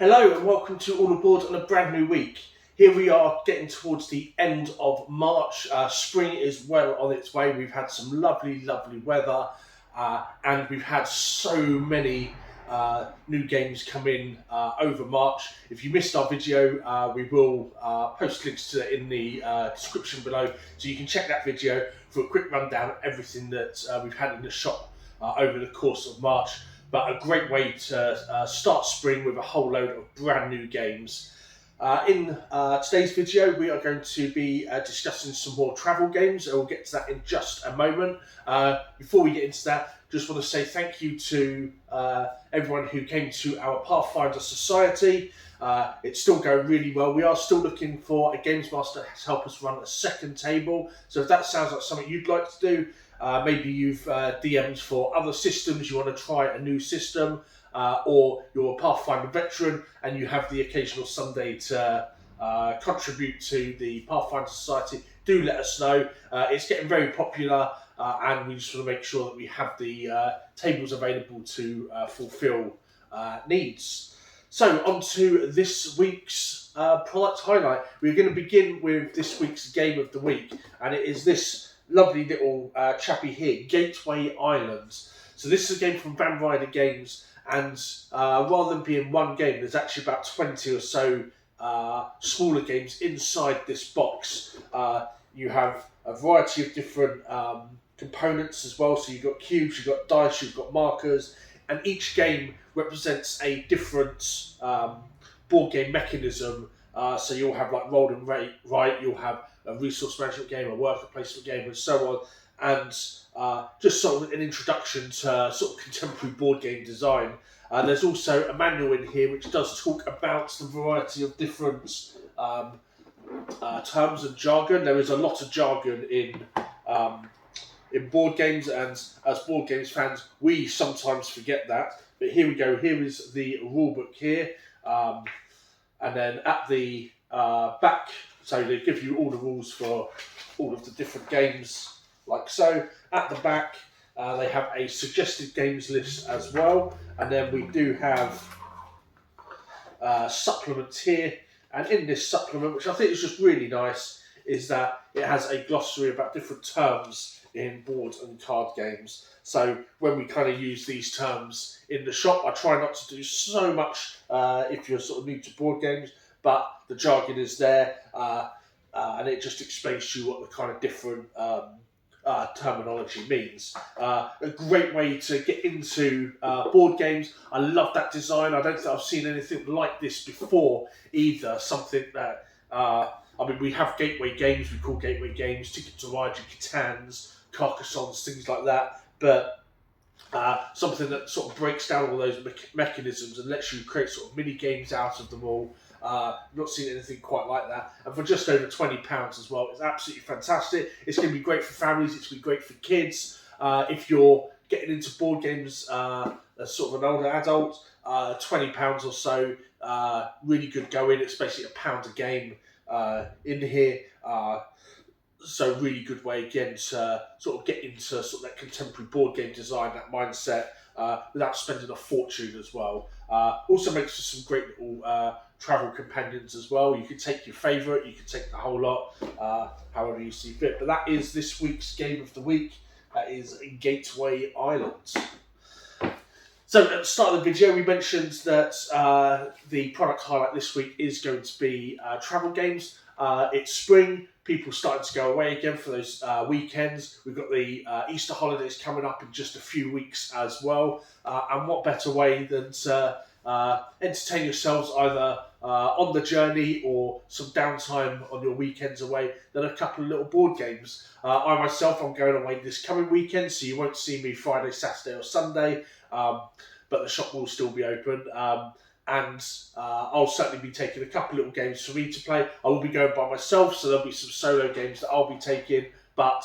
Hello and welcome to All Aboard on a brand new week. Here we are getting towards the end of March. Spring is well on its way. We've had some lovely weather and we've had so many new games come in over March. If you missed our video, we will post links to it in the description below, so you can check that video for a quick rundown of everything that we've had in the shop over the course of March. But a great way to start spring with a whole load of brand new games. In today's video, we are going to be discussing some more travel games, and we'll get to that in just a moment. Before we get into that, just want to say thank you to everyone who came to our Pathfinder Society. It's still going really well. We are still looking for a Games Master to help us run a second table. So if that sounds like something you'd like to do, maybe you've DM'd for other systems, you want to try a new system, or you're a Pathfinder veteran and you have the occasional Sunday to contribute to the Pathfinder Society, do let us know. It's getting very popular and we just want to make sure that we have the tables available to fulfill needs. So on to this week's product highlight. We're going to begin with this week's game of the week, and it is this lovely little chappy here, Gateway Islands. So this is a game from Van Ryder Games, and rather than being one game, there's actually about 20 or so smaller games inside this box. You have a variety of different components as well. So you've got cubes, you've got dice, you've got markers, and each game represents a different board game mechanism. So you'll have like roll and write, you'll have a resource management game, a worker placement game, and so on. And just sort of an introduction to sort of contemporary board game design. There's also a manual in here which does talk about the variety of different terms and jargon. There is a lot of jargon in board games, and as board games fans, we sometimes forget that. But here we go. Here is the rule book here, and then at the back, so they give you all the rules for all of the different games, like so. At the back, they have a suggested games list as well, and then we do have supplements here. And in this supplement, which I think is just really nice, is that it has a glossary about different terms in board and card games. So when we kind of use these terms in the shop, I try not to do so much if you're sort of new to board games, but the jargon is there, and it just explains to you what the kind of different terminology means. A great way to get into board games. I love that design. I don't think I've seen anything like this before either. Something that, we have gateway games, we call gateway games, Ticket to Ride, Catans, Carcassonne, things like that, but something that sort of breaks down all those mechanisms and lets you create sort of mini games out of them all. Not seen anything quite like that, and for just over £20 as well. It's absolutely fantastic. It's going to be great for families, it's going to be great for kids. If you're getting into board games as sort of an older adult, £20 or so, really good going. It's basically £1 a game in here. So really good way again to sort of get into sort of that contemporary board game design, that mindset, without spending a fortune as well. Also makes for some great little travel companions as well. You can take your favourite, you can take the whole lot, however you see fit. But that is this week's game of the week. That is Gateway Islands. So at the start of the video, we mentioned that the product highlight this week is going to be travel games. It's spring. People starting to go away again for those weekends. We've got the Easter holidays coming up in just a few weeks as well. And what better way than to entertain yourselves either on the journey or some downtime on your weekends away than a couple of little board games. I myself, I'm going away this coming weekend, so you won't see me Friday, Saturday or Sunday, but the shop will still be open. And I'll certainly be taking a couple little games for me to play. I will be going by myself, so there'll be some solo games that I'll be taking, but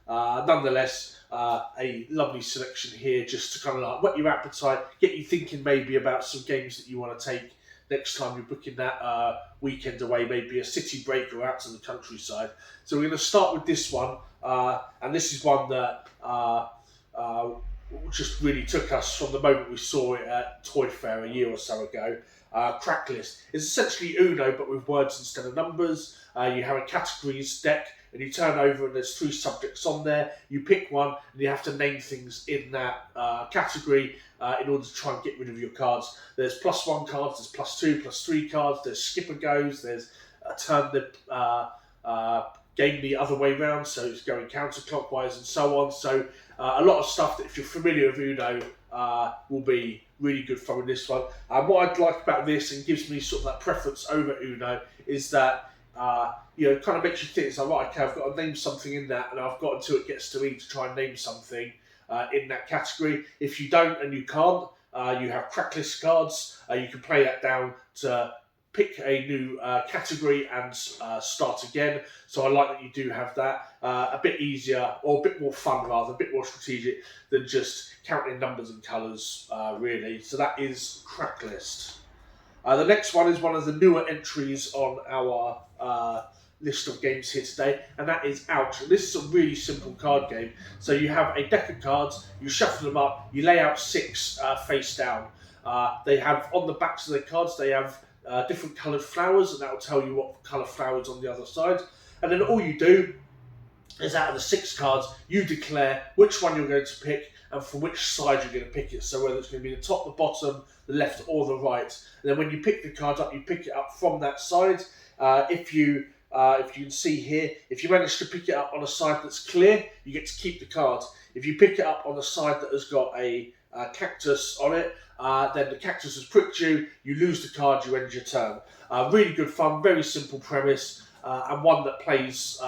nonetheless, a lovely selection here just to kind of like whet your appetite, get you thinking maybe about some games that you want to take next time you're booking that weekend away, maybe a city break or out to the countryside. So we're going to start with this one, and this is one that just really took us from the moment we saw it at Toy Fair a year or so ago. crack list. It's essentially Uno, but with words instead of numbers. You have a categories deck, and you turn over, and there's 3 subjects on there. You pick one, and you have to name things in that category in order to try and get rid of your cards. There's +1 cards, there's +2, +3 cards, there's skipper goes, there's turn the game the other way round, so it's going counterclockwise and so on. So a lot of stuff that, if you're familiar with Uno, will be really good fun with this one. What I'd like about this, and gives me sort of that preference over Uno, is that it kind of makes you think, it's like, right, okay, I've got to name something in that, and I've got until it gets to me to try and name something in that category. If you don't and you can't, you have crack list cards. You can play that down to pick a new category and start again. So I like that you do have that. A bit easier, or a bit more fun rather, a bit more strategic than just counting numbers and colours, really. So that is Crack List. The next one is one of the newer entries on our list of games here today, and that is Ouch. And this is a really simple card game. So you have a deck of cards, you shuffle them up, you lay out 6 face down. They have, on the backs of the cards, they have different coloured flowers, and that will tell you what colour flowers on the other side. And then all you do is, out of the 6 cards, you declare which one you're going to pick and from which side you're going to pick it. So whether it's going to be the top, the bottom, the left or the right. And then when you pick the card up, you pick it up from that side. If you can see here, if you manage to pick it up on a side that's clear, you get to keep the card. If you pick it up on a side that has got a cactus on it, then the cactus has pricked you, you lose the card, you end your turn. Really good fun, very simple premise, and one that plays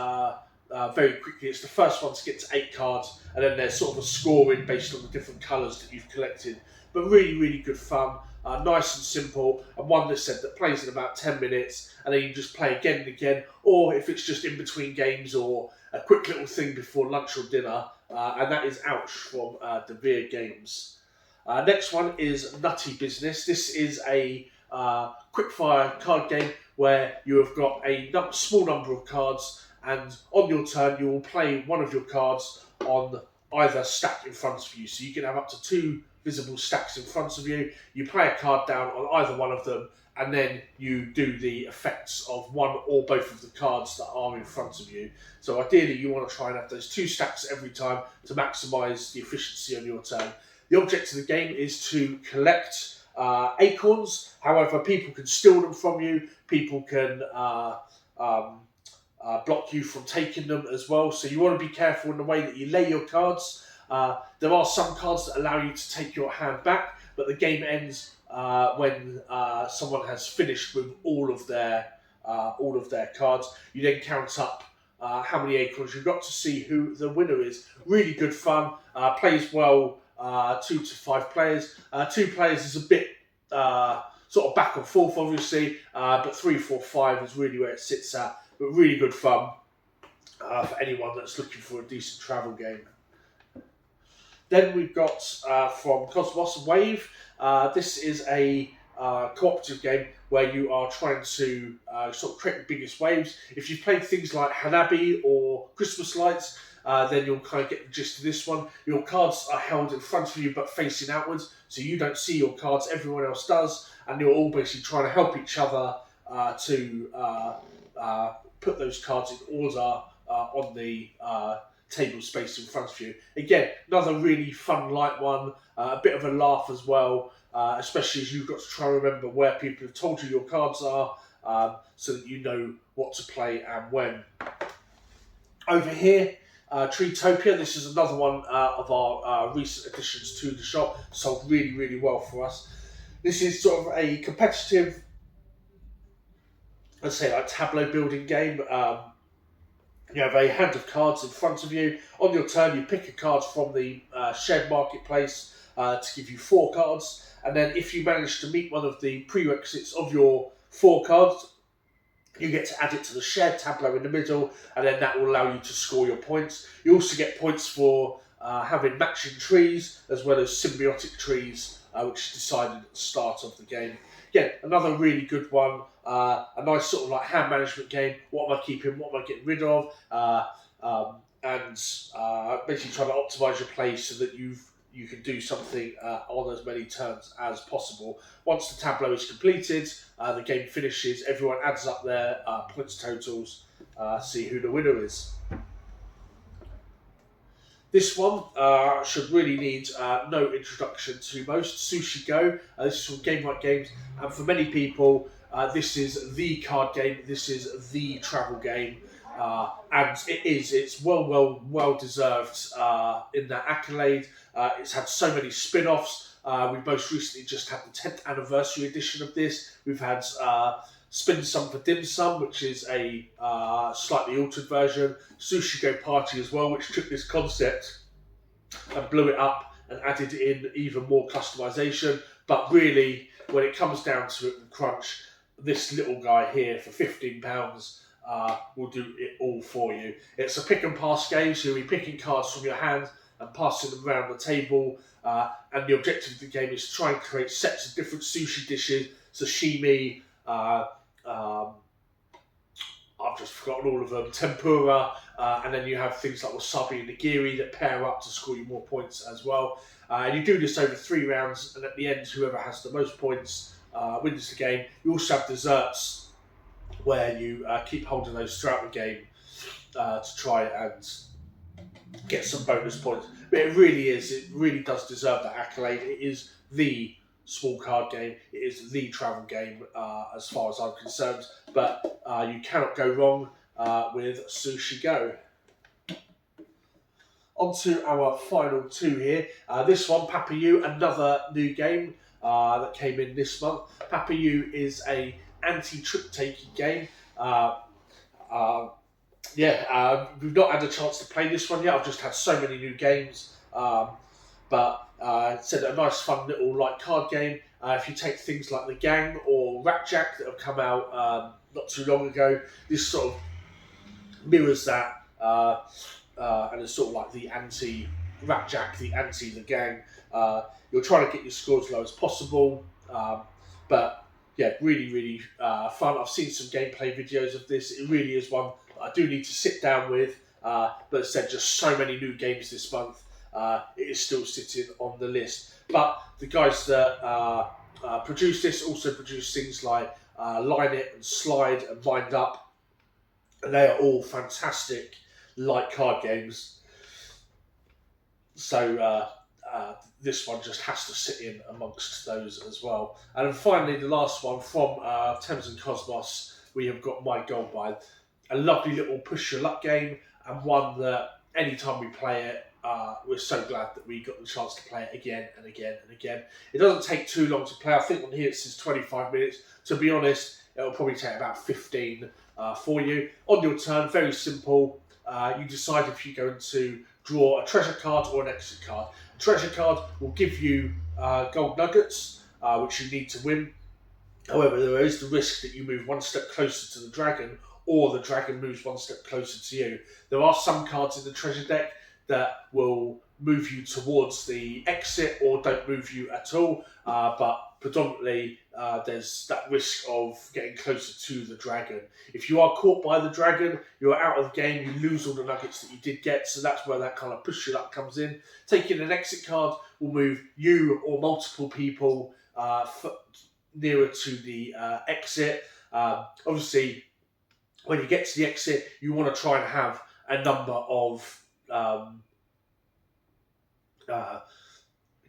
very quickly. It's the first one to get to 8 cards, and then there's sort of a scoring based on the different colours that you've collected. But really, really good fun, nice and simple, and one that said that plays in about 10 minutes, and then you just play again and again, or if it's just in between games or a quick little thing before lunch or dinner, and that is Ouch from De Beer Games. Next one is Nutty Business. This is a quickfire card game where you have got a small number of cards, and on your turn you will play one of your cards on either stack in front of you. So you can have up to 2 visible stacks in front of you. You play a card down on either one of them, and then you do the effects of one or both of the cards that are in front of you. So ideally you want to try and have those 2 stacks every time to maximise the efficiency on your turn. The object of the game is to collect acorns. However, people can steal them from you. People can block you from taking them as well. So you want to be careful in the way that you lay your cards. There are some cards that allow you to take your hand back, but the game ends when someone has finished with all of their cards. You then count up how many acorns you've got to see who the winner is. Really good fun. Plays well 2 to 5 players. 2 players is a bit sort of back and forth, obviously, but 3, 4, 5 is really where it sits at. But really good fun for anyone that's looking for a decent travel game. Then we've got from Cosmos Wave. This is a cooperative game where you are trying to sort of create the biggest waves. If you've played things like Hanabi or Christmas Lights, then you'll kind of get the gist of this one. Your cards are held in front of you but facing outwards, so you don't see your cards, everyone else does, and you're all basically trying to help each other to put those cards in order on the table space in front of you. Again, another really fun, light one, a bit of a laugh as well, especially as you've got to try and remember where people have told you your cards are, so that you know what to play and when. Over here, Treetopia. This is another one of our recent additions to the shop. Sold really, really well for us. This is sort of a competitive, let's say, like tableau building game. You have a hand of cards in front of you. On your turn, you pick a card from the shared marketplace to give you 4 cards. And then if you manage to meet one of the prerequisites of your 4 cards, you get to add it to the shared tableau in the middle, and then that will allow you to score your points. You also get points for having matching trees, as well as symbiotic trees, which is decided at the start of the game. Again, another really good one. A nice sort of like hand management game. What am I keeping? What am I getting rid of? And basically trying to optimise your play so that you've you can do something on as many turns as possible. Once the tableau is completed, the game finishes, everyone adds up their points totals, see who the winner is. This one should really need no introduction to most. Sushi Go. This is from Game Right Games, and for many people, this is the card game. This is the travel game, and it's well deserved in that accolade. It's had so many spin-offs. We most recently just had the 10th anniversary edition of this. We've had Spin Some for Dim Sum, which is a slightly altered version. Sushi Go Party as well, which took this concept and blew it up and added in even more customization. But really, when it comes down to it, the crunch, this little guy here for £15 will do it all for you. It's a pick and pass game, so you'll be picking cards from your hand and passing them around the table. And the objective of the game is to try and create sets of different sushi dishes, sashimi, I've just forgotten all of them, tempura, and then you have things like wasabi and nigiri that pair up to score you more points as well. And you do this over 3 rounds, and at the end, whoever has the most points wins the game. You also have desserts where you keep holding those throughout the game to try and get some bonus points. But it really does deserve that accolade. It is the small card game. It is the travel game as far as I'm concerned. But you cannot go wrong with Sushi Go. On to our final 2 here. This one, Papa You, another new game that came in this month. Papa You is a anti-trick-taking game. We've not had a chance to play this one yet. I've just had so many new games. It's a nice, fun little light card game. If you take things like The Gang or Ratjack that have come out not too long ago, this sort of mirrors that, and it's sort of like the anti-Ratjack, the anti-The Gang. You're trying to get your scores as low as possible, but yeah, really fun. I've seen some gameplay videos of this. It really is one that I do need to sit down with, but as I said, just so many new games this month. It is still sitting on the list. But the guys that produce this also produce things like Line It and Slide and Wind Up. And they are all fantastic light card games. So this one just has to sit in amongst those as well. And then finally, the last one from Thames and Cosmos, we have got My Gold Mine. A lovely little push your luck game, and one that anytime we play it, we're so glad that we got the chance to play it again and again and again. It doesn't take too long to play. I think on here it says 25 minutes. To be honest, it'll probably take about 15 for you. On your turn, very simple. You decide if you're going to draw a treasure card or an exit card. A treasure card will give you gold nuggets, which you need to win. However, there is the risk that you move one step closer to the dragon, or the dragon moves one step closer to you. There are some cards in the treasure deck that will move you towards the exit or don't move you at all, but predominantly there's that risk of getting closer to the dragon. If you are caught by the dragon, you're out of the game, you lose all the nuggets that you did get, so that's where that kind of push your luck comes in. Taking an exit card will move you or multiple people nearer to the exit. Obviously, when you get to the exit, you want to try and have a number of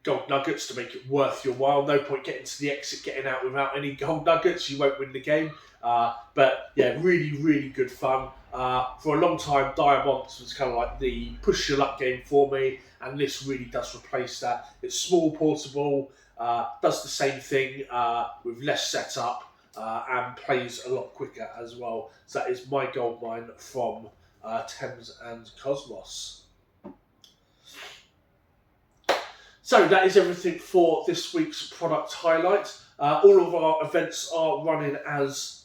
gold nuggets to make it worth your while. No point getting to the exit, getting out without any gold nuggets. You won't win the game. But yeah, really good fun. For a long time, Diamonds was kind of like the push your luck game for me, and this really does replace that. It's small, portable, does the same thing with less setup, and plays a lot quicker as well. So that is My Gold Mine from Thames and Cosmos. So that is everything for this week's product highlight. All of our events are running as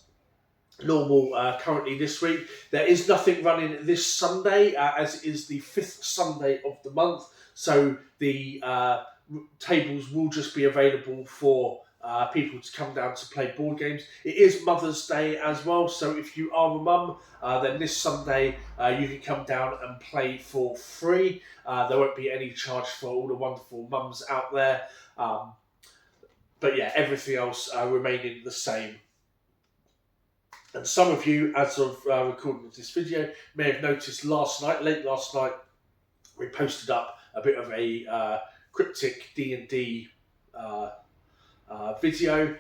normal currently this week. There is nothing running this Sunday, as it is the 5th Sunday of the month. So the tables will just be available for people to come down to play board games. It is Mother's Day as well, so if you are a mum, then this Sunday you can come down and play for free. There won't be any charge for all the wonderful mums out there. But yeah, everything else remaining the same. And some of you, as of recording of this video, may have noticed late last night, we posted up a bit of a cryptic D&D video.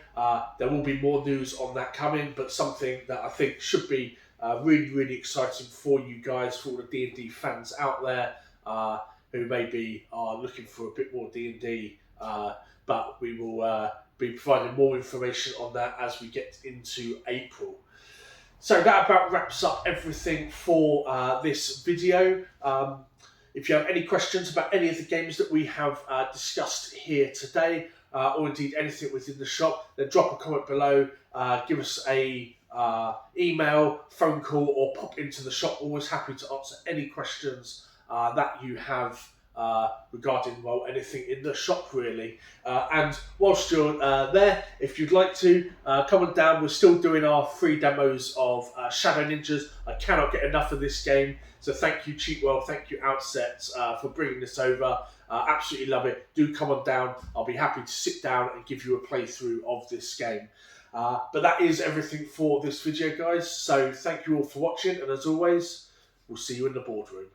There will be more news on that coming, but something that I think should be really exciting for you guys, for all the D&D fans out there who maybe are looking for a bit more D&D, but we will be providing more information on that as we get into April. So that about wraps up everything for this video. If you have any questions about any of the games that we have discussed here today, or indeed anything within the shop, then drop a comment below, give us a email, phone call, or pop into the shop. Always happy to answer any questions that you have regarding, well, anything in the shop really. And whilst you're there, if you'd like to, come on down. We're still doing our free demos of Shadow Ninjas. I cannot get enough of this game. So thank you, Cheatwell, thank you, Outset, for bringing this over. Absolutely love it. Do come on down. I'll be happy to sit down and give you a playthrough of this game. But that is everything for this video, guys. So thank you all for watching. And as always, we'll see you in the boardroom.